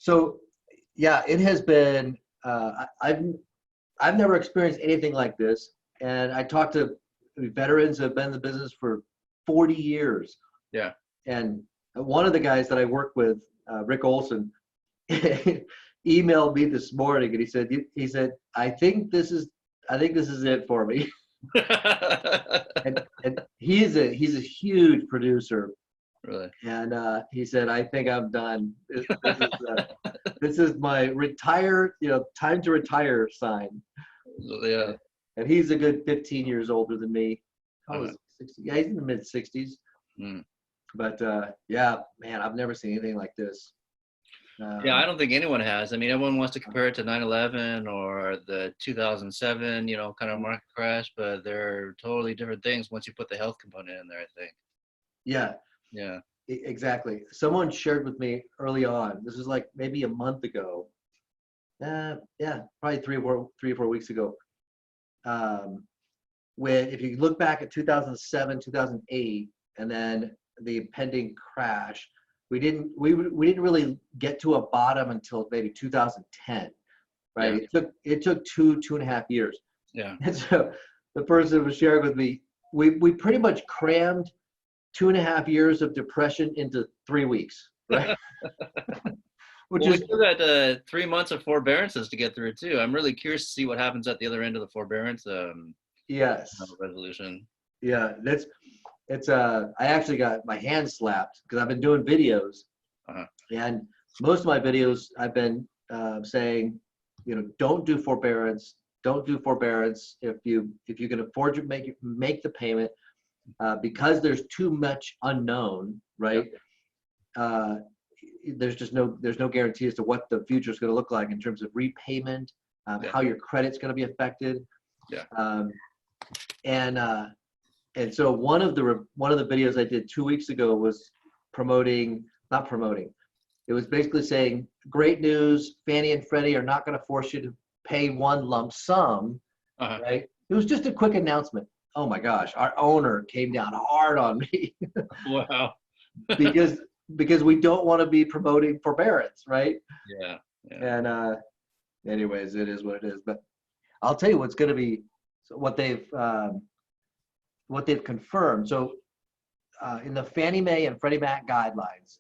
So yeah, it has been. I've never experienced anything like this, and I talked to veterans who have been in the business for 40 years. Yeah. And one of the guys that I work with, Rick Olson, emailed me this morning, and he said, I think this is it for me. And he's a huge producer, Really? and he said, I think I'm done. This is my time to retire sign. Yeah. And he's a good 15 years older than me. I Uh-huh. was 60. Yeah, he's in the mid 60s. Mm. But yeah, man, I've never seen anything like this. Yeah, I Um, don't think anyone has. I mean, everyone wants to compare it to 9/11 or the 2007, kind of market crash, but they're totally different things once you put the health component in there, I think. yeah, Yeah. exactly. Someone shared with me early on. This is like maybe a month ago. Yeah, probably 3 or 4 weeks ago. Um, when if you look back at 2007, 2008, and then the impending crash, we didn't really get to a bottom until maybe 2010, right? Yeah. It took 2.5 years. Yeah. And so the person was sharing with me, we pretty much crammed 2.5 years of depression into 3 weeks, right? Which Well, we is still got 3 months of forbearances to get through too. I'm really curious to see what happens at the other end of the forbearance yes, resolution. yeah. I actually got my hand slapped because I've been doing videos, Uh-huh. and most of my videos I've been saying, don't do forbearance. Don't do forbearance if you can afford to make the payment, because there's too much unknown, right? Uh, there's no guarantee as to what the future is going to look like in terms of repayment, Yeah. how your credit's going to be affected, Yeah. um, and so one of the videos I did 2 weeks ago was not promoting. It was basically saying, great news, Fannie and Freddie are not going to force you to pay one lump sum, Uh-huh. right? It was just a quick announcement. Oh my gosh, our owner came down hard on me Wow. because we don't want to be promoting forbearance, right? Yeah. Yeah. And anyways, it is what it is. But I'll tell you what's going to be what they've confirmed. So in the Fannie Mae and Freddie Mac guidelines,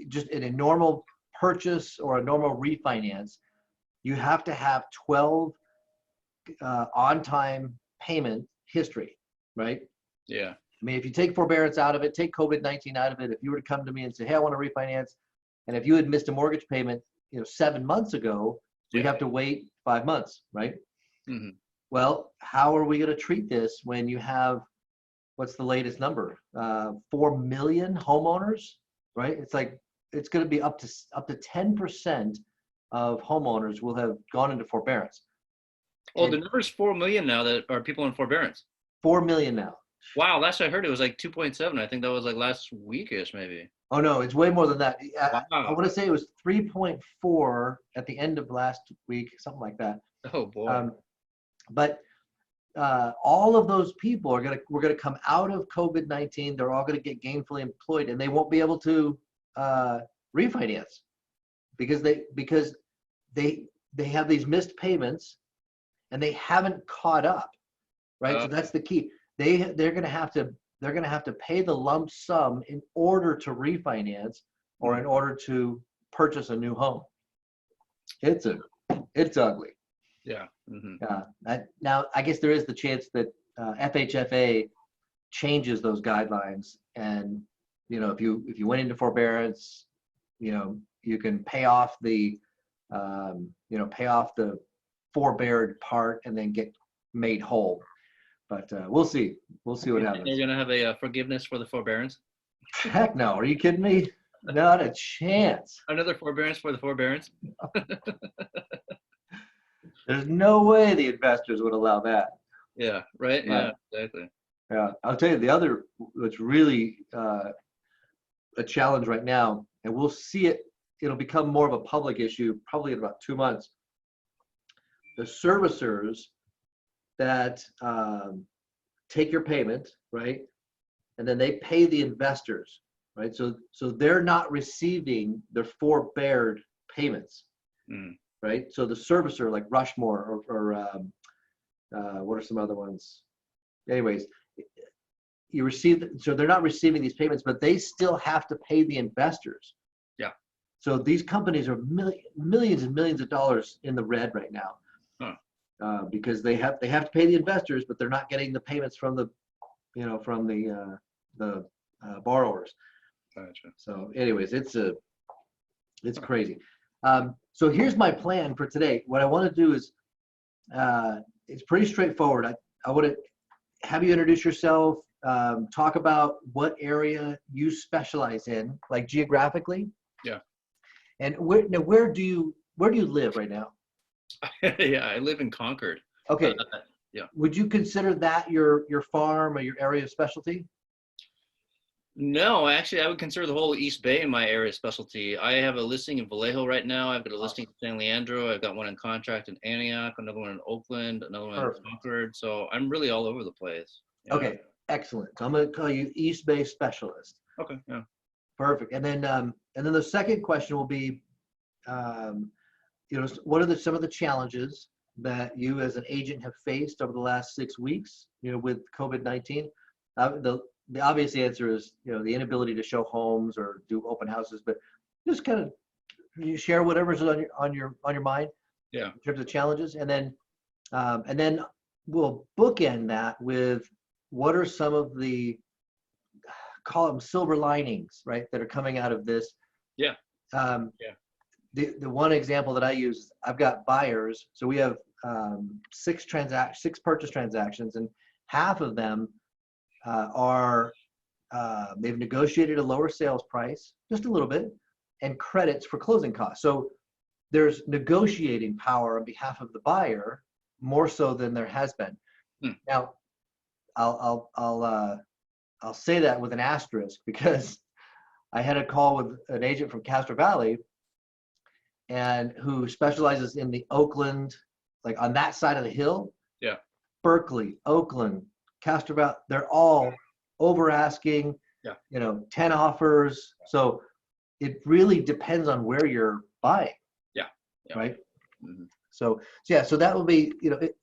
just in a normal purchase or a normal refinance, you have to have 12 on-time payment history, right? Yeah. I mean, if you take forbearance out of it, take COVID-19 out of it, if you were to come to me and say, hey, I want to refinance, and if you had missed a mortgage payment, 7 months ago, we'd have to wait 5 months, right? Mm-hmm. Well, how are we going to treat this when you have, what's the latest number? 4 million homeowners, right? It's going to be up to 10% of homeowners will have gone into forbearance. Oh, And the number's 4 million now that are people in forbearance. 4 million now. Wow, last I heard it was like 2.7. I think that was like last weekish, maybe. Oh no, it's way more than that. I Wow. want to say it was 3.4 at the end of last week, something like that. Oh boy. But all of those people we're gonna come out of COVID-19. They're all gonna get gainfully employed, and they won't be able to refinance because they have these missed payments, and they haven't caught up, right? So that's the key. They're gonna have to pay the lump sum in order to refinance or in order to purchase a new home. It's ugly. Yeah. Mm-hmm. Now, I guess there is the chance that FHFA changes those guidelines, and if you went into forbearance, you can pay off the forbeared part and then get made whole. But we'll see. We'll see what happens. They're gonna have a forgiveness for the forbearance. Heck no! Are you kidding me? Not a chance. Another forbearance for the forbearance. There's no way the investors would allow that. Yeah. Right. Right. Yeah. Exactly. Yeah, I'll tell you the other, what's really a challenge right now, and we'll see it. It'll become more of a public issue probably in about 2 months. The servicers that take your payment, right, and then they pay the investors, right? So they're not receiving their forbeared payments, Mm. right? So the servicer like Rushmore or what are some other ones? Anyways, you receive, so they're not receiving these payments, but they still have to pay the investors. Yeah. So these companies are millions and millions of dollars in the red right now, because they have to pay the investors, but they're not getting the payments from the borrowers. Gotcha. So, anyways, it's crazy. So here's my plan for today. What I want to do is, it's pretty straightforward. I want to have you introduce yourself, talk about what area you specialize in, like geographically. Yeah. And where do you live right now? Yeah, I live in Concord. Okay. Yeah. Would you consider that your farm or your area of specialty? No, actually, I would consider the whole East Bay my area of specialty. I have a listing in Vallejo right now. I've got a listing in San Leandro. I've got one in contract in Antioch, another one in Oakland, another one Perfect. in Concord. So I'm really all over the place. Yeah. Okay, excellent. So I'm going to call you East Bay specialist. Okay. Yeah. Perfect. And then the second question will be, what are some of the challenges that you as an agent have faced over the last 6 weeks, with COVID-19? The obvious answer is, the inability to show homes or do open houses, but just kind of you share whatever's on your mind. Yeah. In terms of challenges, and then we'll bookend that with what are some of the, call them silver linings, right, that are coming out of this. Yeah. The one example that I use, I've got buyers, so we have 6 purchase transactions, and half of them they've negotiated a lower sales price, just a little bit, and credits for closing costs. So there's negotiating power on behalf of the buyer more so than there has been. Now, I'll say that with an asterisk, because I had a call with an agent from Castro Valley, and who specializes in the Oakland, like on that side of the hill. Yeah. Berkeley, Oakland, Castro Valley, they're all over asking. Yeah. 10 offers. So it really depends on where you're buying. Yeah. Right. Mm-hmm. So that will be,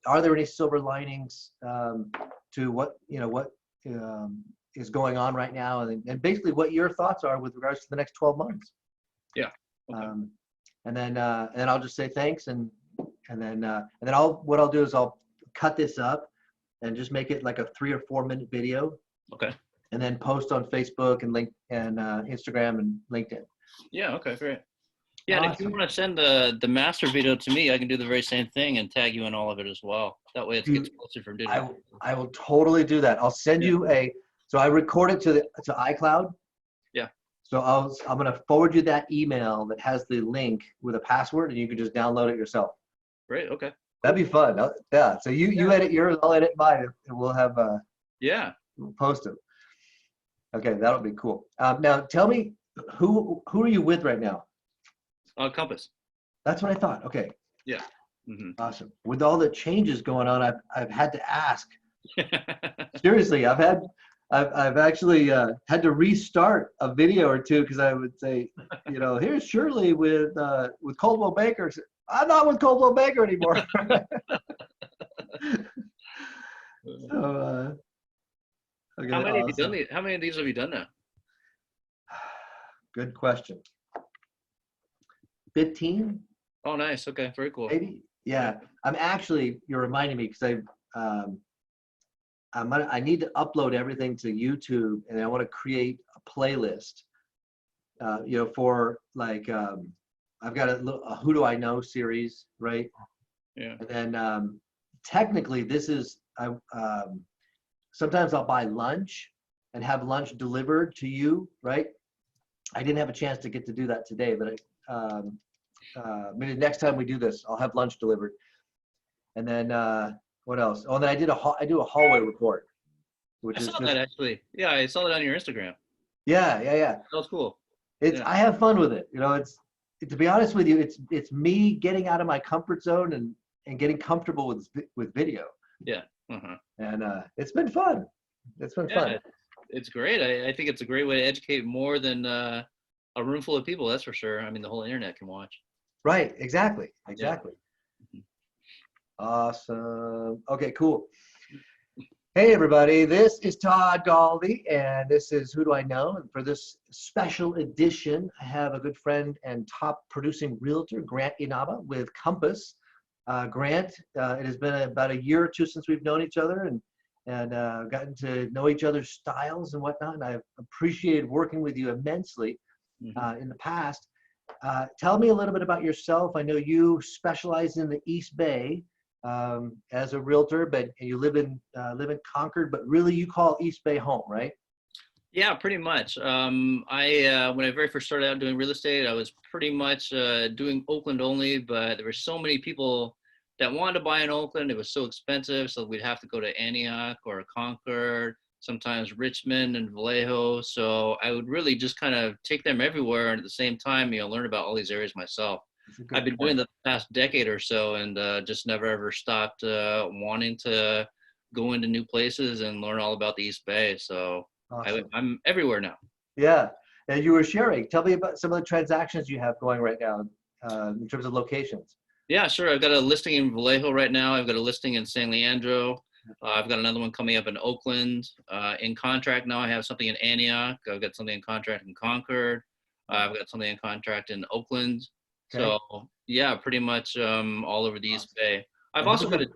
are there any silver linings to what is going on right now, and basically what your thoughts are with regards to the next 12 months. Yeah. Okay. And then I'll just say thanks, and then what I'll do is I'll cut this up and just make it like a 3 or 4 minute video. Okay. And then post on Facebook and Instagram and LinkedIn. Yeah. Okay. Great. Yeah. Awesome. And if you want to send the master video to me, I can do the very same thing and tag you in all of it as well. That way it gets closer from doing it. I will totally do that. I'll send you so I record it to iCloud. Yeah. So I'm going to forward you that email that has the link with a password, and you can just download it yourself. Great. Okay. That'd be fun. Yeah. So you edit yours, I'll edit mine, and we'll have we'll post them. Okay, that'll be cool. Now tell me, who are you with right now? Compass. That's what I thought. Okay. Yeah. Mm-hmm. Awesome. With all the changes going on, I've had to ask. Seriously, I've actually had to restart a video or two, because I would say, here's Shirley with Coldwell Banker. I'm not with Coldwell Banker anymore. So, okay, How many awesome. have you done? How many of these have you done now? Good question. 15? Oh, nice. Okay, very cool. Maybe. Yeah. I'm actually, you're reminding me, because I need to upload everything to YouTube, and I want to create a playlist. For like I've got a Who Do I Know series, right? Yeah. And then technically this is sometimes I'll buy lunch and have lunch delivered to you, right? I didn't have a chance to get to do that today, but maybe next time we do this, I'll have lunch delivered. And then what else? Oh, and then I do a hallway report, which is I saw just, that actually. Yeah, I saw that on your Instagram. yeah. That was cool. I have fun with it. To be honest with you, it's me getting out of my comfort zone and getting comfortable with video. Yeah. Uh-huh. And it's been fun. It's been fun. It's great. I think it's a great way to educate more than a room full of people. That's for sure. I mean, the whole internet can watch. Right. Exactly. Yeah. Exactly. Awesome. Okay, cool. Hey, everybody. This is Todd Galdi, and this is Who Do I Know? And for this special edition, I have a good friend and top producing realtor, Grant Inaba, with Compass. Grant, it has been about a year or two since we've known each other and gotten to know each other's styles and whatnot. And I've appreciated working with you immensely in the past. Tell me a little bit about yourself. I know you specialize in the East Bay as a realtor, but you live in Concord, but really you call East Bay home, right? Yeah, pretty much. When I very first started out doing real estate, I was pretty much doing Oakland only, but there were so many people that wanted to buy in Oakland. It was so expensive, so we'd have to go to Antioch or Concord, sometimes Richmond and Vallejo. So I would really just kind of take them everywhere, and at the same time, learn about all these areas myself. That's a good I've been doing point. the past decade or so, and just never ever stopped wanting to go into new places and learn all about the East Bay. So Awesome. I'm everywhere now. Yeah. And you were sharing. Tell me about some of the transactions you have going right now in terms of locations. Yeah, sure. I've got a listing in Vallejo right now. I've got a listing in San Leandro. I've got another one coming up in Oakland. In contract now, I have something in Antioch. I've got something in contract in Concord. I've got something in contract in Oakland. Okay. So yeah, pretty much all over the East Awesome. Bay. I've And also those got are a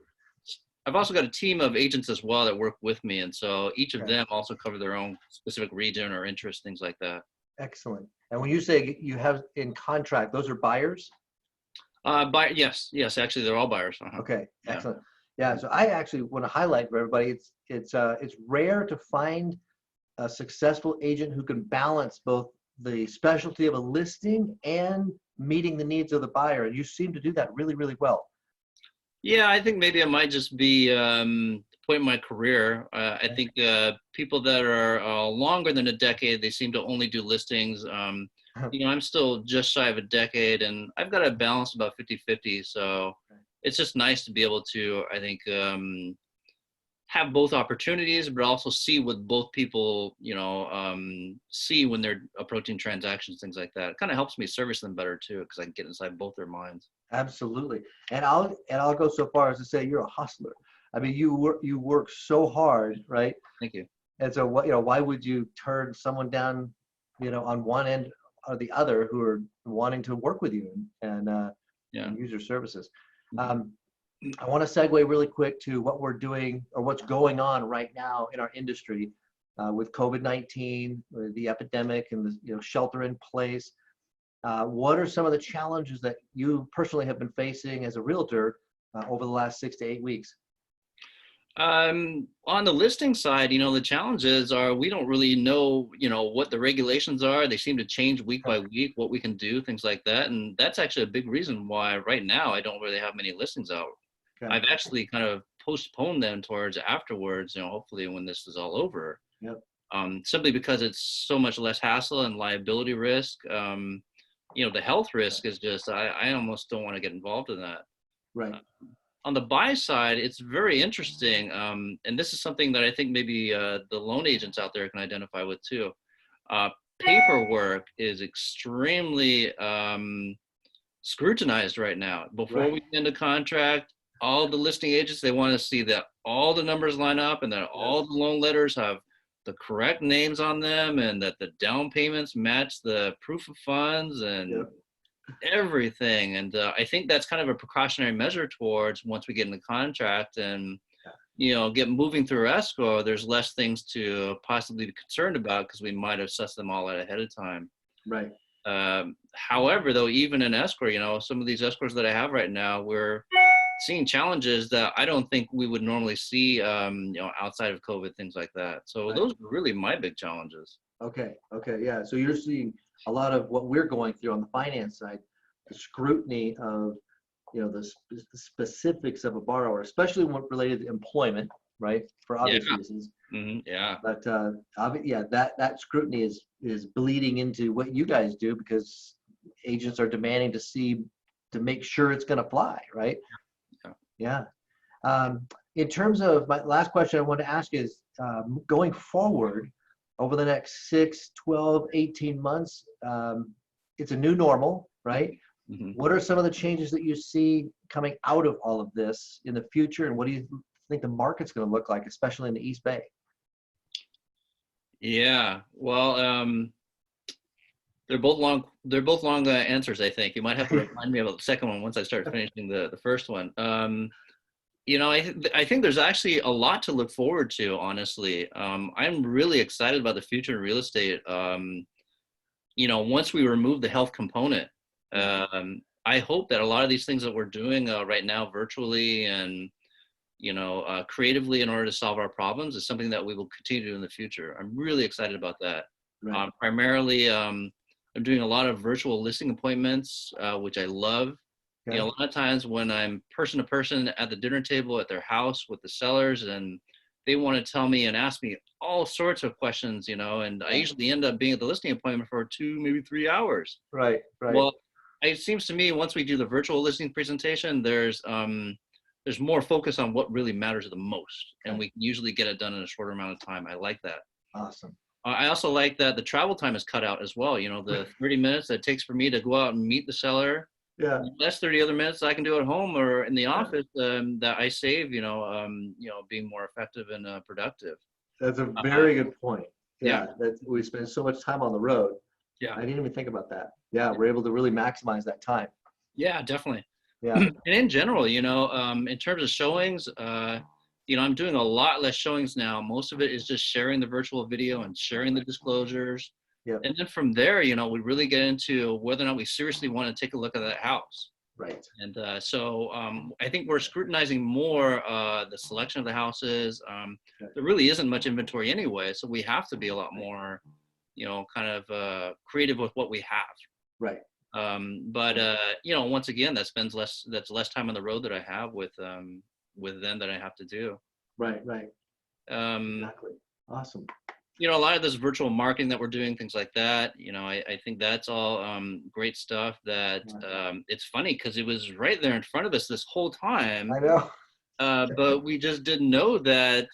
I've also got a team of agents as well that work with me, and so each of okay. them also cover their own specific region or interest, things like that. Excellent. And when you say you have in contract, those are buyers? Yes, actually, they're all buyers. Okay, Yeah. excellent. Yeah, so I actually want to highlight for everybody, it's rare to find a successful agent who can balance both the specialty of a listing and meeting the needs of the buyer. And you seem to do that really, really well. Yeah, I think maybe it might just be the point in my career. I Okay. think people that are longer than a decade, they seem to only do listings. I'm still just shy of a decade, and I've got a balance about 50-50. So it's just nice to be able to, I think, have both opportunities, but also see what both people, see when they're approaching transactions, things like that. It kind of helps me service them better too, because I can get inside both their minds. Absolutely. And I'll go so far as to say you're a hustler. I mean, you work so hard, right? Thank you. And so what, why would you turn someone down, on one end or the other who are wanting to work with you Yeah. and use your services? Mhm. Um, I want to segue really quick to what we're doing or what's going on right now in our industry with COVID-19, the epidemic, and the shelter in place. What are some of the challenges that you personally have been facing as a realtor over the last 6 to 8 weeks? On the listing side, the challenges are we don't really know, what the regulations are. They seem to change week by week, what we can do, things like that. And that's actually a big reason why right now I don't really have many listings out. Okay. I've actually kind of postponed them towards afterwards, hopefully when this is all over. Yep. Simply because it's so much less hassle and liability risk. The health risk is just, I almost don't want to get involved in that. Right. On the buy side, it's very interesting. And this is something that I think maybe the loan agents out there can identify with too. Uh, Paperwork is extremely scrutinized right now. Before Right. we get into contract, all the listing agents, they want to see that all the numbers line up and that all the loan letters have the correct names on them and that the down payments match the proof of funds and Yep. everything. And I think that's kind of a precautionary measure towards once we get in the contract and, get moving through escrow, there's less things to possibly be concerned about because we might have sussed them all out ahead of time. Right. However, though, even in escrow, some of these escrows that I have right now, we're seeing challenges that I don't think we would normally see, outside of COVID, things like that. So Right. those are really my big challenges. Okay. Okay. Yeah. So you're seeing a lot of what we're going through on the finance side, the scrutiny of, the specifics of a borrower, especially when related to employment, right? For Yeah. obvious reasons. Yeah. But yeah, that scrutiny is bleeding into what you guys do because agents are demanding to make sure it's going to fly, right? Yeah. Yeah. In terms of my last question, I want to ask is going forward over the next 6, 12, 18 months, it's a new normal, right? Mhm. What are some of the changes that you see coming out of all of this in the future, and what do you think the market's going to look like, especially in the East Bay? Yeah. Well, they're both long answers, I think. You might have to remind me about the second one once I start finishing the first one. I think there's actually a lot to look forward to, honestly. I'm really excited about the future in real estate. Once we remove the health component, I hope that a lot of these things that we're doing right now virtually and creatively in order to solve our problems is something that we will continue to do in the future. I'm really excited about that. Right. Primarily, I'm doing a lot of virtual listing appointments, which I love. Okay. A lot of times when I'm person to person at the dinner table at their house with the sellers, and they want to tell me and ask me all sorts of questions, and I usually end up being at the listing appointment for 2, maybe 3 hours. Right. Right. Well, it seems to me once we do the virtual listing presentation, there's more focus on what really matters the most, and Okay. we can usually get it done in a shorter amount of time. I like that. Awesome. I also like that the travel time is cut out as well. The 30 minutes that it takes for me to go out and meet the seller, Yeah. that's 30 other minutes I can do at home or in the office, that I save, being more effective and productive. That's a Uh, very good point. yeah, Yeah. That we spend so much time on the road. yeah, I didn't even think about that. Yeah. We're able to really maximize that time. yeah, definitely. Yeah. And in general, in terms of showings, I'm doing a lot less showings now. Most of it is just sharing the virtual video and sharing the disclosures. Yep. And then from there, we really get into whether or not we seriously want to take a look at that house. Right. And so I think we're scrutinizing more the selection of the houses. Okay. There really isn't much inventory anyway, so we have to be a lot more, kind of creative with what we have. Right. But once again, that's less time on the road that I have with them that I have to do. Right. Right. Um, Exactly. Awesome. a lot of this virtual marketing that we're doing, things like that, I think that's all great stuff that it's funny because it was right there in front of us this whole time. I know. But we just didn't know that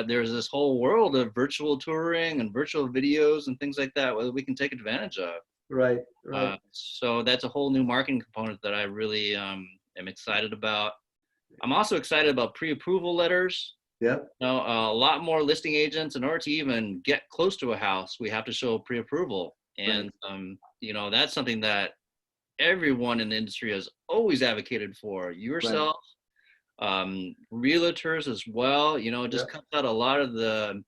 there's this whole world of virtual touring and virtual videos and things like that whether we can take advantage of. Right. Right. So that's a whole new marketing component that I really am excited about. I'm also excited about pre-approval letters. Yep. A lot more listing agents, in order to even get close to a house, we have to show pre-approval. And, that's something that everyone in the industry has always advocated for. Yourself, realtors as well. It just cuts out a lot of the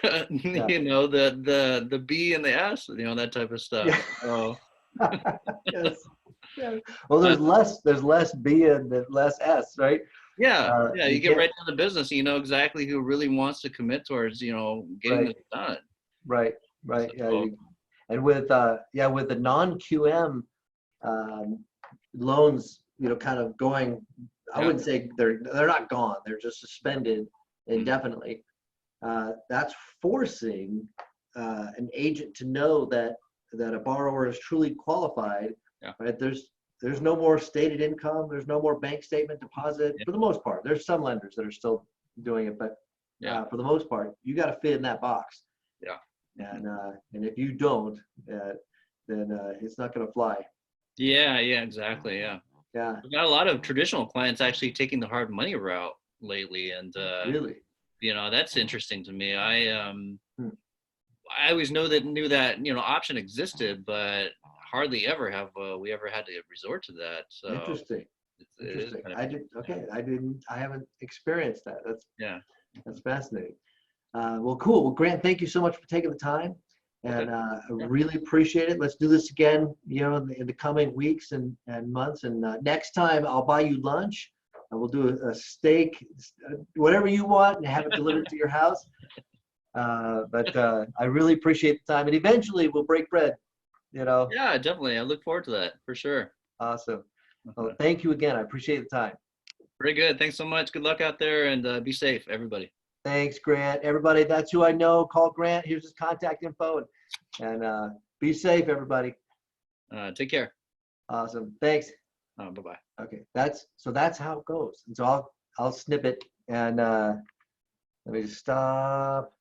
the B and the S, that type of stuff. Yeah. So, Yes. Yeah. Well, there's less B and less S, right? yeah, you get can't- right down to business. You know exactly who really wants to commit towards, getting Right. this done. Right. Right. So, And with with the non-QM loans, kind of going, I wouldn't say they're not gone. They're just suspended indefinitely. That's forcing an agent to know that a borrower is truly qualified. Yeah. Right. There's no more stated income. There's no more bank statement deposit for the most part. There's some lenders that are still doing it, but for the most part, you got to fit in that box. Yeah. And if you don't, then it's not going to fly. Yeah, exactly. Yeah. Yeah. We've got a lot of traditional clients actually taking the hard money route lately, and Really. that's interesting to me. I Hmm. always knew that option existed, but hardly ever have we ever had to resort to that. So Interesting. it is Interesting. kind of, I haven't experienced that. yeah. That's fascinating. Well, cool. Well, Grant, thank you so much for taking the time, and I really appreciate it. Let's do this again, in the coming weeks and months. And next time, I'll buy you lunch. And we'll do a steak, whatever you want, and have it delivered to your house. But I really appreciate the time, and eventually we'll break bread. Yeah, definitely. I look forward to that for sure. Awesome. Well, thank you again. I appreciate the time. Very good. Thanks so much. Good luck out there, and be safe, everybody. Thanks, Grant. Everybody, that's who I know. Call Grant. Here's his contact info. And be safe, everybody. Take care. Awesome. Thanks. Bye-bye. Okay. That's how it goes. And so I'll snip it and let me just stop.